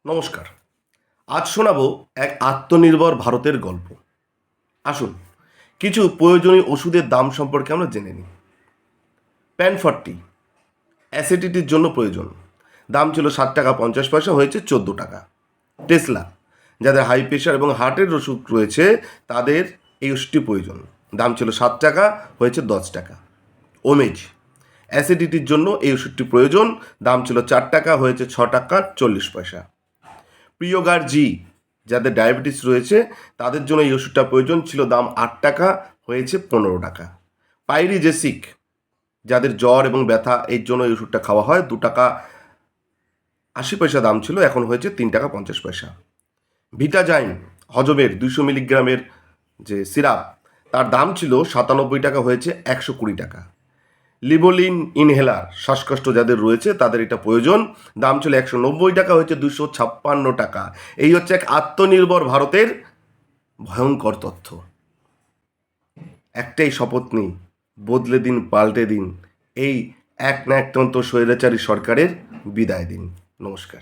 নমস্কার। আজ শোনাবো এক আত্মনির্ভর ভারতের গল্প। আসুন কিছু প্রয়োজনীয় ওষুধের দাম সম্পর্কে আমরা জেনে নিই। প্যান 40 অ্যাসিডিটির জন্য প্রয়োজন, দাম ছিল 7 টাকা 50 পয়সা, হয়েছে 14 টাকা। টেসলা, যাদের হাই প্রেশার এবং হার্টের অসুখ রয়েছে তাদের এই ওষুধটি প্রয়োজন, দাম ছিল 7 টাকা, হয়েছে 10 টাকা। ওমেজ, অ্যাসিডিটির জন্য এই ওষুধটি প্রয়োজন, দাম ছিল 4 টাকা, হয়েছে 6 টাকা 40 পয়সা। প্রিয়োগার জি, যাদের ডায়াবেটিস রয়েছে তাদের জন্য এই ওষুধটা প্রয়োজন, ছিল দাম 8 টাকা, হয়েছে 15 টাকা। পাইরিজেসিক, যাদের জ্বর এবং ব্যথা এর জন্য এই ওষুধটা খাওয়া হয়, 2 টাকা 80 পয়সা দাম ছিল, এখন হয়েছে 3 টাকা 50 পয়সা। ভিটাজাইন, হজমের 200 মিলিগ্রামের যে সিরাপ, তার দাম ছিল 97 টাকা, হয়েছে 120 টাকা। লিবোলিন ইনহেলার, শ্বাসকষ্ট যাদের রয়েছে তাদের এটা প্রয়োজন, দাম ছিল 190 টাকা, হয়েছে 256 টাকা। এই হচ্ছে এক আত্মনির্ভর ভারতের ভয়ঙ্কর তথ্য। একটাই শপথ নিই, বদলে দিন, পাল্টে দিন এই এক না একতন্ত্র স্বৈরাচারী সরকারের বিদায় দিন। নমস্কার।